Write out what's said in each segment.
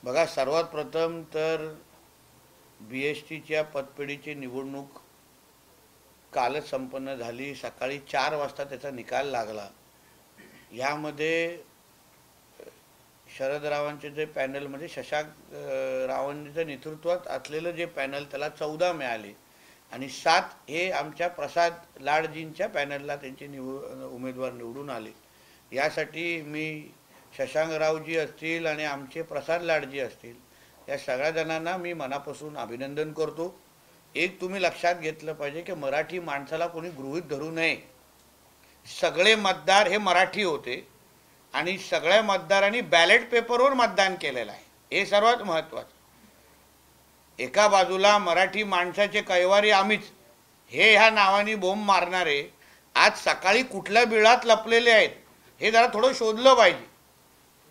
बघा, सर्वात प्रथम तर BSTच्या पतपेढीची निवडणूक कालच संपन्न झाली. सकाळी 4 वाजता त्याचा निकाल लागला. यामध्ये शरदरावांचे जे पॅनल म्हणजे शशांक रावांच्या नेतृत्वात असलेलं जे पॅनल त्याला 14 मिळाले आणि 7 हे आमच्या प्रसाद लाडजींच्या पॅनलला त्यांचे उमेदवार निवडून आले. यासाठी मी शशांकरावजी असतील आणि आमचे प्रसाद लाडजी असतील या सगळ्या जणांना मी मनापासून अभिनंदन करतो. एक तुम्ही लक्षात घेतलं पाहिजे की मराठी माणसाला कोणी गृहीत धरू नये. सगळे मतदार हे मराठी होते आणि सगळ्या मतदारांनी बॅलेट पेपरवर मतदान केलेलं आहे, हे सर्वात महत्त्वाचं. एका बाजूला मराठी माणसाचे कैवारी आम्हीच हे ह्या नावाने बोंब मारणारे आज सकाळी कुठल्या बिळात लपलेले आहेत हे जरा थोडं शोधलं पाहिजे.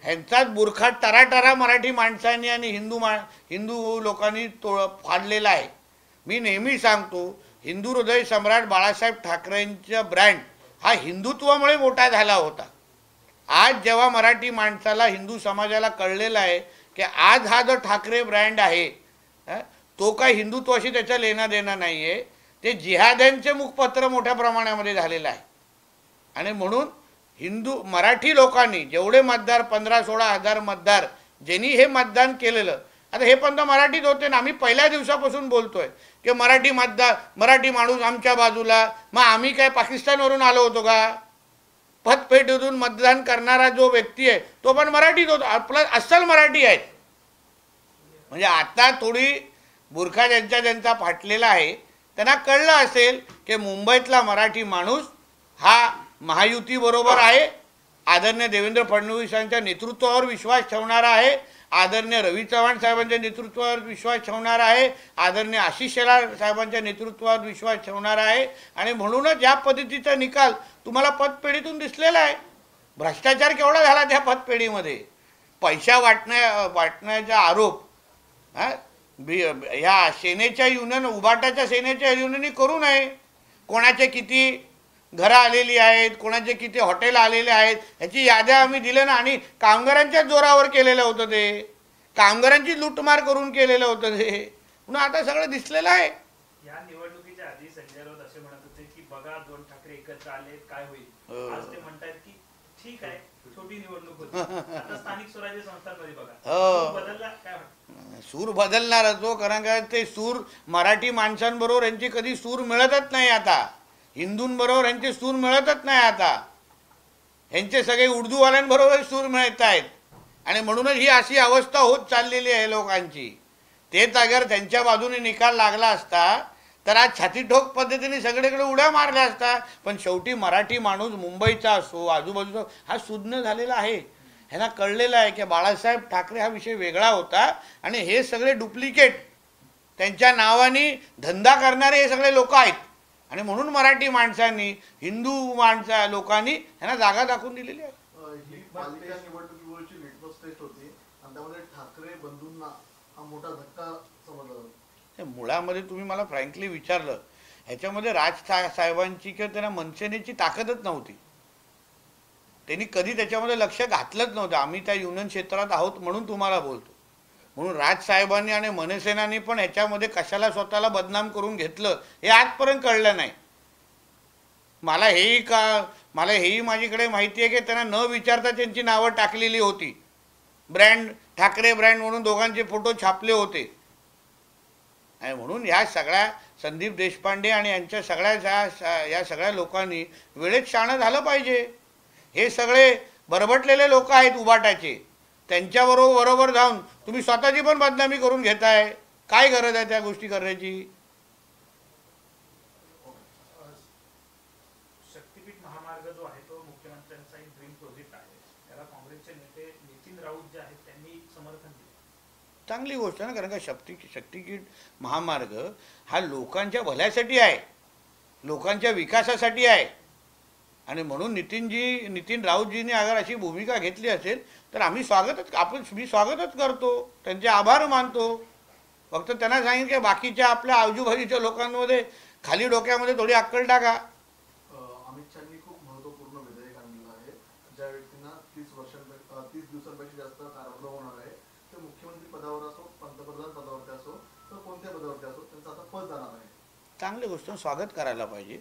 ह्यांचाच बुरखा टराटरा मराठी माणसांनी आणि हिंदू लोकांनी फाडलेला आहे. मी नेहमी सांगतो, हिंदू हृदय सम्राट बाळासाहेब ठाकरेंचा ब्रँड हा हिंदुत्वामुळे मोठा झाला होता. आज जेव्हा मराठी माणसाला, हिंदू समाजाला कळलेलं आहे की आज हा जो ठाकरे ब्रँड आहे तो काय हिंदुत्वाशी त्याचा लेणं देणं नाही आहे, ते जिहाद्यांचे मुखपत्र मोठ्या प्रमाणामध्ये झालेलं आहे. आणि म्हणून मराठी लोकांनी जेवढे मतदार 15-16 हजार मतदार ज्यांनी हे मतदान केलेलं, आता हे पण तर मराठीत होते ना. आम्ही पहिल्या दिवसापासून बोलतोय की मराठी माणूस आमच्या बाजूला. मग आम्ही काय पाकिस्तानवरून आलो होतो का? पतपेढीतून मतदान करणारा जो व्यक्ती आहे तो पण मराठीत होता, आपला अस्सल मराठी आहे. म्हणजे आता थोडी बुरखा ज्यांचा फाटलेला आहे त्यांना कळलं असेल की मुंबईतला मराठी माणूस हा महायुती बरोबर आहे, आदरणीय देवेंद्र फडणवीसांच्या नेतृत्वावर विश्वास ठेवणारा आहे, आदरणीय रवी चव्हाण साहेबांच्या नेतृत्वावर विश्वास ठेवणारा आहे, आदरणीय आशिष शेलार साहेबांच्या नेतृत्वावर विश्वास ठेवणारा आहे. आणि म्हणूनच या पद्धतीचा निकाल तुम्हाला पतपेढीतून दिसलेला आहे. भ्रष्टाचार केवढा झाला त्या पतपेढीमध्ये, पैसा वाटण्याचा आरोप ह्या सेनेच्या युनियन, उबाटाच्या सेनेच्या युनियननी करू नये. कोणाचे किती घरं आलेली आहेत, कोणाचे किती हॉटेल आलेले आहेत ह्याची याद्या आम्ही दिल्या ना. आणि कामगारांच्याच जोरावर केलेलं होतं ते, कामगारांची लूटमार करून केलेलं होतं ते. म्हणून आता सगळं दिसलेलं आहे. या निवडणुकीच्या आधी संजय राऊत असे म्हणत होते की बघा 2 ठाकरे एकत्र आले काय होईल. आज ते म्हणतात की ठीक आहे, छोटी निवडणूक होती. आता स्थानिक स्वराज्य संस्थांमध्ये बघा बदलला काय म्हणतात. सूर बदलणार तो, कारण काय ते सूर मराठी माणसांबरोबर यांची कधी सूर मिळतच नाही. आता हिंदूंबरोबर यांचे सूर मिळतच नाही. आता यांचे सगळे उर्दूवाल्यांबरोबर सूर मिळत आहेत. आणि म्हणूनच ही अशी अवस्था होत चाललेली आहे लोकांची. तेच अगर त्यांच्या बाजूने निकाल लागला असता तर आज छातीठोक पद्धतीने सगळीकडे उड्या मारल्या असता. पण शेवटी मराठी माणूस मुंबईचा असो, आजूबाजूचा, हा सुज्ञ झालेला आहे. ह्यांना कळलेलं आहे की बाळासाहेब ठाकरे हा विषय वेगळा होता आणि हे सगळे डुप्लिकेट त्यांच्या नावाने धंदा करणारे हे सगळे लोक आहेत. आणि म्हणून मराठी माणसांनी, हिंदू लोकांनी ह्यांना जागा दाखवून दिलेली आहे. ही पालिका निवडणुकीवरची लिटमस टेस्ट होती आणि त्यामध्ये ठाकरे बंधूंना हा मोठा धक्का समजला. मुळामध्ये तुम्ही मला फ्रँकली विचारलं, ह्याच्यामध्ये साहेबांची किंवा त्यांना मनसेनेची ताकदच नव्हती. त्यांनी कधी त्याच्यामध्ये लक्ष घातलंच नव्हतं. आम्ही त्या युनियन क्षेत्रात आहोत म्हणून तुम्हाला बोलतो. म्हणून राजसाहेबांनी आणि मनसेनांनी पण ह्याच्यामध्ये कशाला स्वतःला बदनाम करून घेतलं हे आजपर्यंत कळलं नाही. मला हेही माझ्याकडे माहिती आहे की त्यांना न विचारता त्यांची नावं टाकलेली होती. ब्रँड ठाकरे ब्रँड म्हणून दोघांचे फोटो छापले होते. आणि म्हणून ह्या सगळ्या संदीप देशपांडे आणि यांच्या या सगळ्या लोकांनी वेळेत शहाणं झालं पाहिजे. हे सगळे बरबटलेले लोक आहेत उबाटाचे, त्यांच्याबरोबर जाऊन तुम्ही स्वतःची पण बदनामी करून घेताय. काय गरज आहे त्या गोष्टी करण्याची? शक्तीपीठ महामार्ग जो आहे तो मुख्यमंत्र्यांचा एक ड्रीम प्रोजेक्ट आहे. त्याला काँग्रेसचे नेते नितीन राऊत जे आहेत त्यांनी समर्थन दिले. चांगली गोष्ट आहे ना, कारण का शक्तीपीठ महामार्ग हा लोकांच्या भल्यासाठी आहे, लोकांच्या विकासासाठी आहे. आणि म्हणून नितीन राऊतजींनी अगर अशी भूमिका घेतली असेल तर मी स्वागतच करतो, त्यांचे आभार मानतो. फक्त त्यांना सांगेन की बाकीच्या आपल्या आजूबाजूच्या लोकांमध्ये खाली डोक्यामध्ये थोडी अक्कल टाका. अमित शहानी खूप महत्वपूर्ण विधेयक आणलेलं आहे. ज्या व्यक्तींना 30 दिवसांपेक्षा जास्त कारागृह होणार आहे ते मुख्यमंत्री चांगली गोष्ट, स्वागत करायला पाहिजे.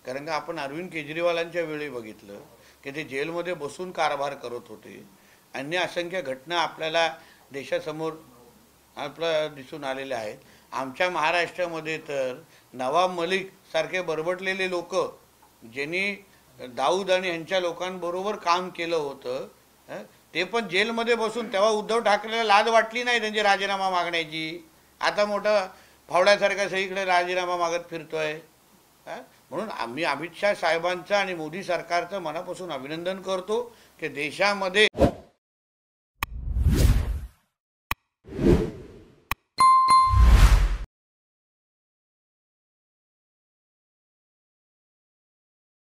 कारण का आपण अरविंद केजरीवालांच्या वेळी बघितलं की ते जेलमध्ये बसून कारभार करत होते. अन्य असंख्य घटना आपल्याला देशासमोर आपल्या दिसून आलेल्या आहेत. आमच्या महाराष्ट्रामध्ये तर नवाब मलिक सारखे बरबटलेले लोक, ज्यांनी दाऊद आणि यांच्या लोकांबरोबर काम केलं होतं, ते पण जेलमध्ये बसून, तेव्हा उद्धव ठाकरेला लाज वाटली नाही त्यांची राजीनामा मागण्याची. आता मोठा फावड्यासारखा सगळीकडे राजीनामा मागत फिरतोय. म्हणून आम्ही अमित शाह साहेबांचं आणि मोदी सरकारचं मनापासून अभिनंदन करतो की देशामध्ये